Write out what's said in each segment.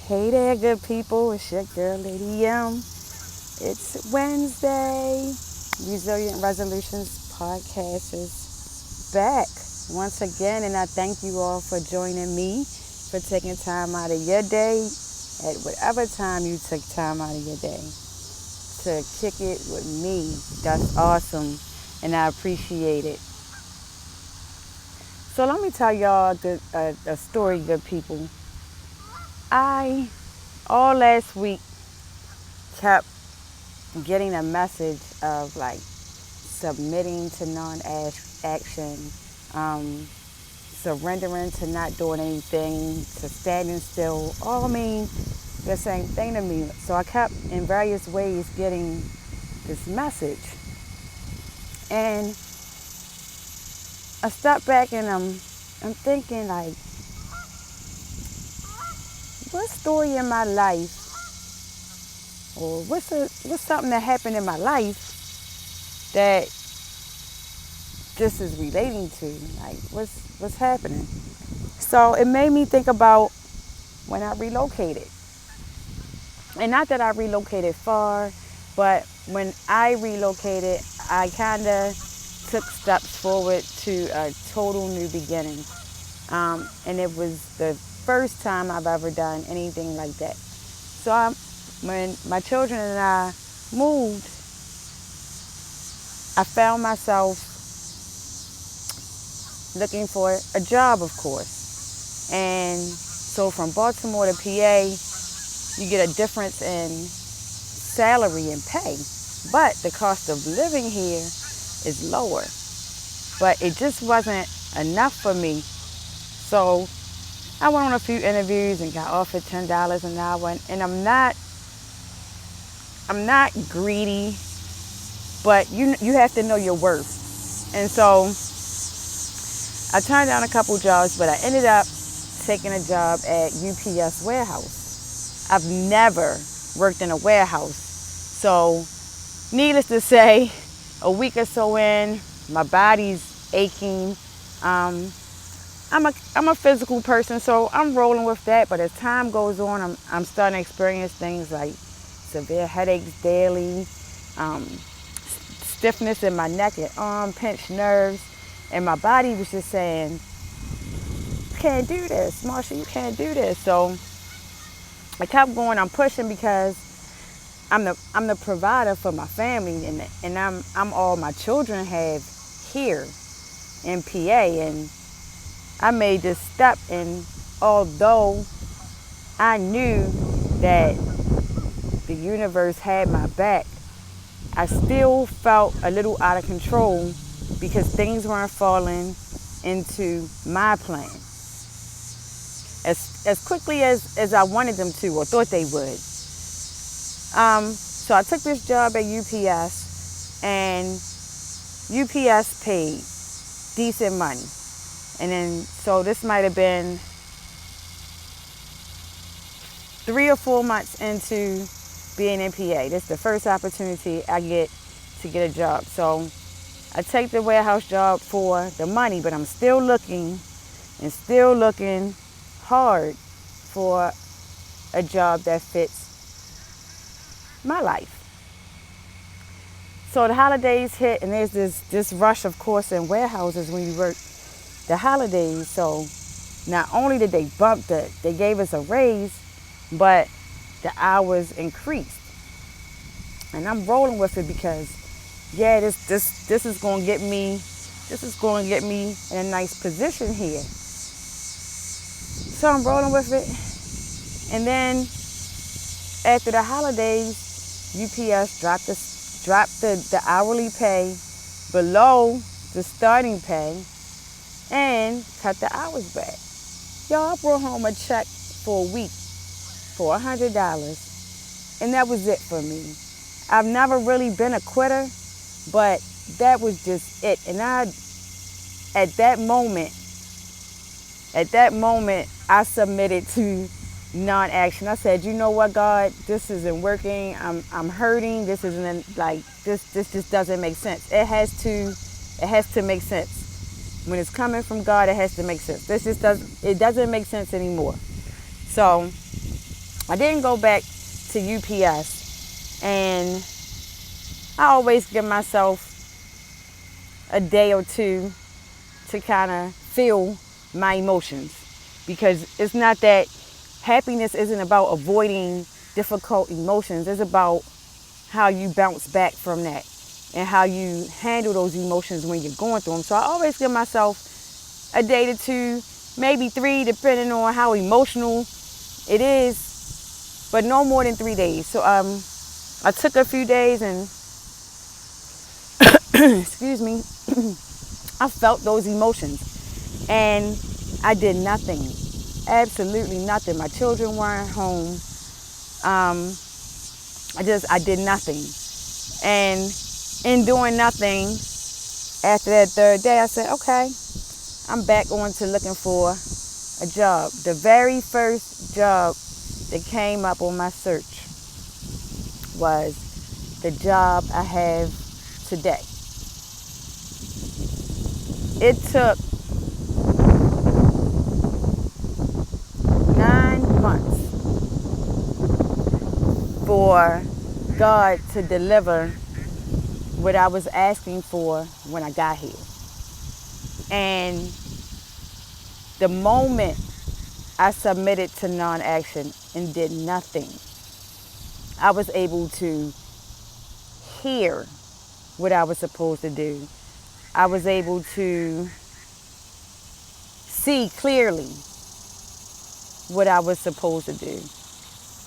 Hey there, good people. It's your girl, Lady M. It's Wednesday. Resilient Resolutions podcast is back once again, and I thank you all for joining me, for taking time out of your day, at whatever time you took time out of your day, to kick it with me. That's awesome, and I appreciate it. So let me tell y'all a story, good people. I, all last week, kept getting a message of like submitting to non-action, surrendering to not doing anything, to standing still. All mean the same thing to me. So I kept in various ways getting this message. And I stepped back and I'm thinking like, what story in my life, or what's something that happened in my life that this is relating to? Like, what's happening? So it made me think about when I relocated. And not that I relocated far, but when I relocated, I kind of took steps forward to a total new beginning. And it was the first time I've ever done anything like that. So when my children and I moved, I found myself looking for a job, of course. And so from Baltimore to PA, you get a difference in salary and pay. But the cost of living here is lower. But it just wasn't enough for me. So I went on a few interviews and got offered $10 an hour, and I'm not greedy, but you have to know your worth. And so I turned down a couple jobs, but I ended up taking a job at UPS warehouse. I've never worked in a warehouse, so needless to say, a week or so in, my body's aching. I'm a physical person, so I'm rolling with that. But as time goes on, I'm starting to experience things like severe headaches daily, stiffness in my neck and arm, pinched nerves, and my body was just saying, "You can't do this, Marsha. You can't do this." So I kept going. I'm pushing because I'm the provider for my family, and I'm all my children have here in PA, and I made this step, and although I knew that the universe had my back, I still felt a little out of control because things weren't falling into my plan as quickly as I wanted them to, or thought they would. So I took this job at UPS, and UPS paid decent money. And then, so this might have been 3 or 4 months into being in PA. This is the first opportunity I get to get a job. So I take the warehouse job for the money, but I'm still looking hard for a job that fits my life. So the holidays hit, and there's this rush, of course, in warehouses when you work the holidays. So not only did they they gave us a raise, but the hours increased. And I'm rolling with it because, yeah, this is going to get me in a nice position here. So I'm rolling with it. And then after the holidays, UPS dropped the hourly pay below the starting pay and cut the hours back. Y'all, I brought home a check for a week for $100, and that was it for me. I've never really been a quitter, but that was just it. And at that moment, I submitted to non-action. I said, you know what, God, this isn't working. I'm hurting. This isn't like this just doesn't make sense. It has to make sense. When it's coming from God, it has to make sense. It doesn't make sense anymore. So I didn't go back to UPS, and I always give myself a day or two to kind of feel my emotions, because it's not that happiness isn't about avoiding difficult emotions. It's about how you bounce back from that and how you handle those emotions when you're going through them. So I always give myself a day to two, maybe 3, depending on how emotional it is, but no more than 3 days. So I took a few days and excuse me, I felt those emotions, and I did nothing, absolutely nothing. My children weren't home. I did nothing. And in doing nothing, after that 3rd day, I said, okay, I'm back on to looking for a job. The very first job that came up on my search was the job I have today. It took 9 months for God to deliver what I was asking for when I got here. And the moment I submitted to NonAction and did nothing, I was able to hear what I was supposed to do. I was able to see clearly what I was supposed to do.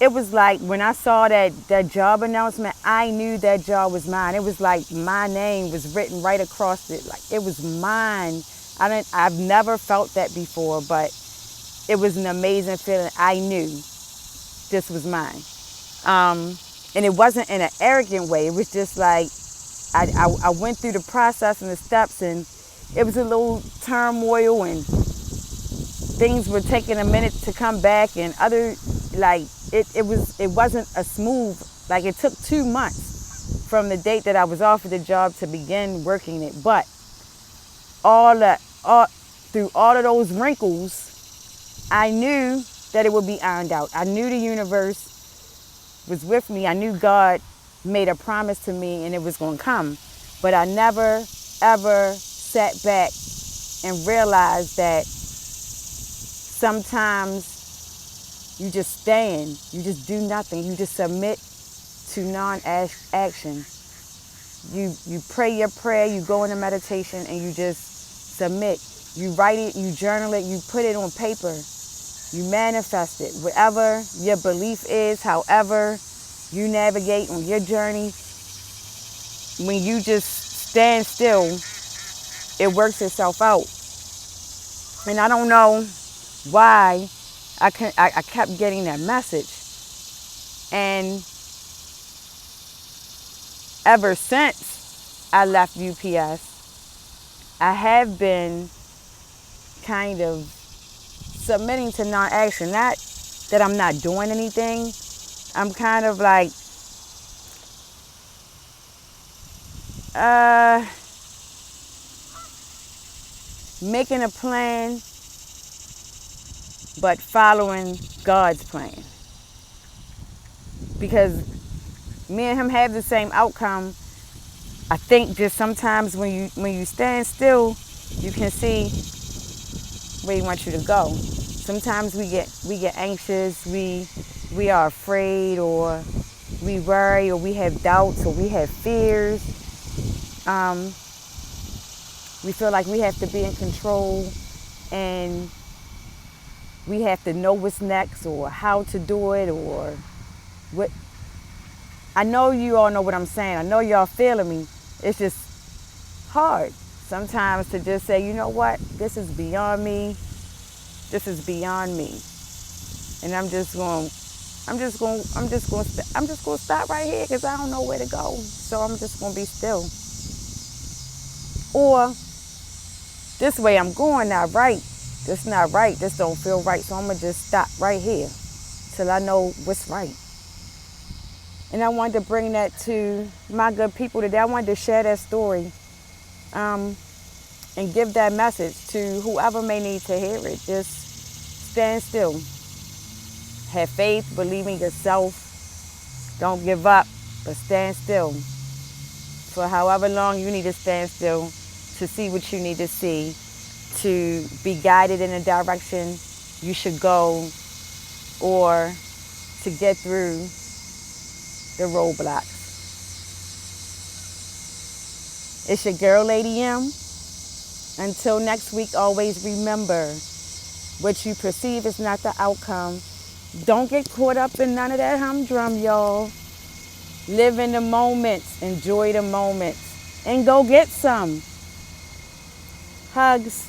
It was like when I saw that job announcement, I knew that job was mine. It was like my name was written right across it. Like it was mine. I've never felt that before, but it was an amazing feeling. I knew this was mine. And it wasn't in an arrogant way. It was just like I went through the process and the steps, and it was a little turmoil, and things were taking a minute to come back, and it wasn't a smooth, like it took 2 months from the date that I was offered the job to begin working it. But through all of those wrinkles, I knew that it would be ironed out. I knew the universe was with me. I knew God made a promise to me and it was going to come. But I never, ever sat back and realized that sometimes you just stand, you just do nothing, you just submit to non-action. You pray your prayer, you go into meditation, and you just submit. You write it, you journal it, you put it on paper, you manifest it. Whatever your belief is, however you navigate on your journey, when you just stand still, it works itself out. And I don't know why I kept getting that message. And ever since I left UPS, I have been kind of submitting to non-action. Not that I'm not doing anything. I'm kind of like making a plan, but following God's plan. Because me and him have the same outcome. I think just sometimes when you stand still, you can see where he wants you to go. Sometimes we get anxious, we are afraid, or we worry, or we have doubts, or we have fears. We feel like we have to be in control, and we have to know what's next, or how to do it, or what. I know you all know what I'm saying. I know y'all feeling me. It's just hard sometimes to just say, you know what, this is beyond me. This is beyond me, and I'm just going to stop right here because I don't know where to go. So I'm just going to be still. Or this way I'm going not right. This not right. This don't feel right. So I'm going to just stop right here till I know what's right. And I wanted to bring that to my good people today. I wanted to share that story and give that message to whoever may need to hear it. Just stand still. Have faith, believe in yourself. Don't give up, but stand still. For however long you need to stand still to see what you need to see, to be guided in the direction you should go, or to get through the roadblocks. It's your girl, Lady M. Until next week, always remember, what you perceive is not the outcome. Don't get caught up in none of that humdrum, y'all. Live in the moments, enjoy the moments, and go get some. Hugs.